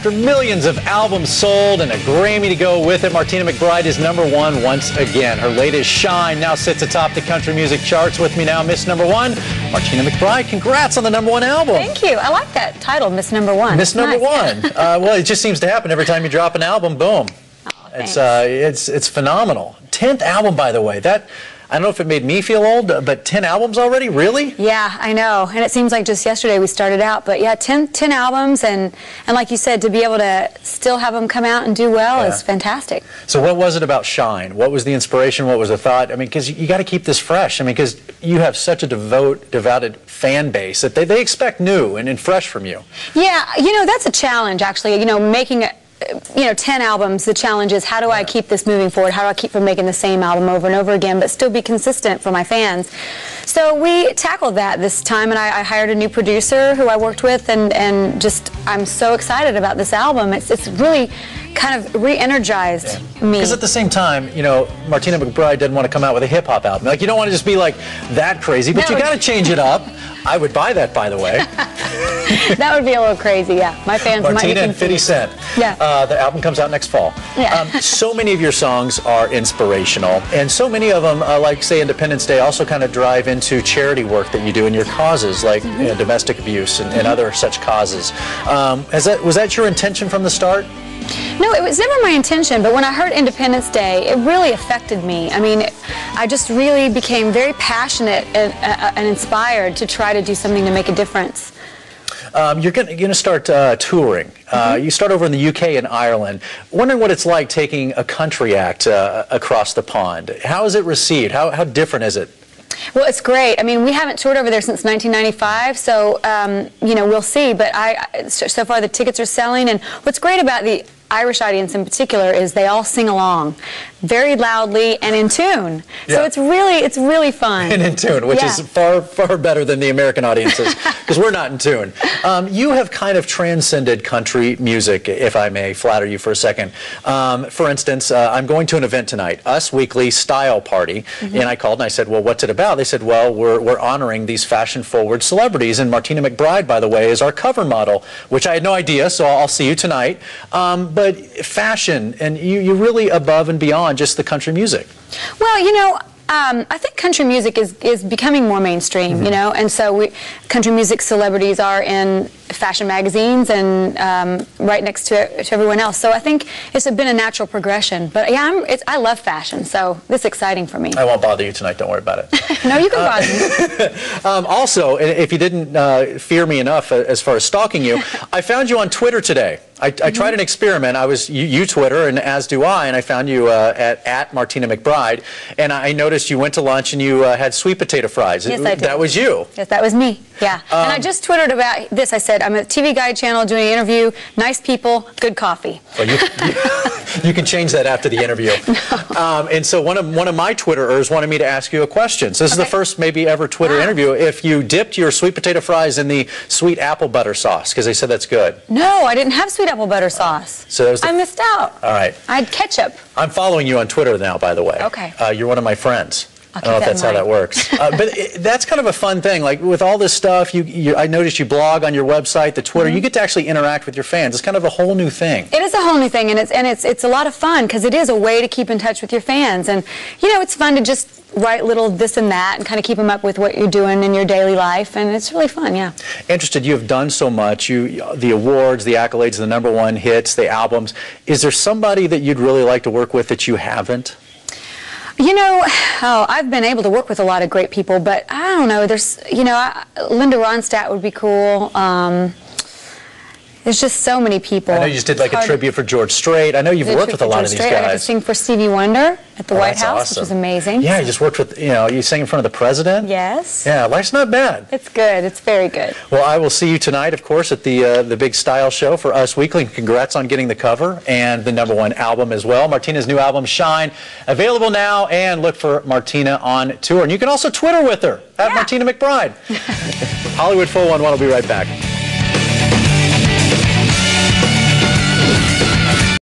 After millions of albums sold and a Grammy to go with it, Martina McBride is #1 once again. Her latest, Shine, now sits atop the country music charts. With me now, Miss #1, Martina McBride. Congrats on the #1 album. Thank you. I like that title, Miss #1. Miss #1. Nice. Well, it just seems to happen every time you drop an album. Boom. Oh, it's phenomenal. 10th album, by the way. I don't know if it made me feel old, but 10 albums already? Really? Yeah, I know. And it seems like just yesterday we started out. But yeah, 10 albums. And like you said, to be able to still have them come out and do well is fantastic. So what was it about Shine? What was the inspiration? What was the thought? I mean, because you got to keep this fresh. I mean, because you have such a devoted fan base that they expect new and fresh from you. Yeah, you know, that's a challenge, actually. You know, making 10 albums, the challenge is how do I keep this moving forward? How do I keep from making the same album over and over again, but still be consistent for my fans? So we tackled that this time, and I hired a new producer who I worked with, and just I'm so excited about this album. It's really kind of re-energized me. Because at the same time, you know, Martina McBride doesn't want to come out with a hip-hop album. Like, you don't want to just be like that crazy, but you got to change it up. I would buy that, by the way. That would be a little crazy, yeah. My fans might be Martina and 50 Cent. Yeah. The album comes out next fall. Yeah. So many of your songs are inspirational, and so many of them, like, say, Independence Day, also kind of drive into charity work that you do in your causes, like you know, domestic abuse and other such causes. Was that your intention from the start? No, it was never my intention, but when I heard Independence Day, it really affected me. I mean, I just really became very passionate and inspired to try to do something to make a difference. You're going to start touring. You start over in the UK and Ireland. Wondering what it's like taking a country act across the pond. How is it received? How different is it? Well, it's great. I mean, we haven't toured over there since 1995, so, you know, we'll see. But so far the tickets are selling. And what's great about the Irish audience in particular is they all sing along very loudly and in tune. Yeah. So it's really fun. And in tune, which is far better than the American audiences, because we're not in tune. You have kind of transcended country music, if I may flatter you for a second. For instance, I'm going to an event tonight, Us Weekly Style Party, and I called and I said, well, what's it about? They said, well, we're honoring these fashion-forward celebrities, and Martina McBride, by the way, is our cover model, which I had no idea, so I'll see you tonight. But fashion, and you're really above and beyond just the country music. Well, you know, I think country music is becoming more mainstream, you know, and so country music celebrities are in fashion magazines and right next to everyone else. So I think it's been a natural progression. But yeah, I love fashion, so this is exciting for me. I won't bother you tonight. Don't worry about it. No, you can bother me. Also, if you didn't fear me enough as far as stalking you, I found you on Twitter today. I tried an experiment. You Twitter, and as do I, and I found you at Martina McBride, and I noticed you went to lunch and you had sweet potato fries. Yes, I did. That was you. Yes, that was me. Yeah. And I just Twittered about this. I said, I'm at a TV Guide channel doing an interview. Nice people, good coffee. Well, you can change that after the interview. No. And so one of my Twitterers wanted me to ask you a question. So this is the first maybe ever Twitter interview. If you dipped your sweet potato fries in the sweet apple butter sauce, because they said that's good. No, I didn't have sweet apple butter sauce. So that was I missed out. All right. I had ketchup. I'm following you on Twitter now, by the way. Okay. You're one of my friends. I don't know if that's how that works. But that's kind of a fun thing. Like with all this stuff, I noticed you blog on your website, the Twitter. You get to actually interact with your fans. It's kind of a whole new thing. It is a whole new thing, and it's a lot of fun because it is a way to keep in touch with your fans. And you know, it's fun to just write little this and that and kind of keep them up with what you're doing in your daily life, and it's really fun. Yeah. Interested. You have done so much. The awards, the accolades, the #1 hits, the albums. Is there somebody that you'd really like to work with that you haven't? You know, I've been able to work with a lot of great people, but I don't know, there's, you know, Linda Ronstadt would be cool. There's just so many people. I know you just did like a tribute for George Strait. I know you've worked with a lot of these guys. I got to sing for Stevie Wonder at the White House, which was amazing. Yeah, you just worked with, you know, you sang in front of the president. Yes. Yeah, life's not bad. It's good. It's very good. Well, I will see you tonight, of course, at the big style show for Us Weekly. Congrats on getting the cover and the #1 album as well. Martina's new album, Shine, available now, and look for Martina on tour. And you can also Twitter with her, at Martina McBride. Hollywood 411 will be right back.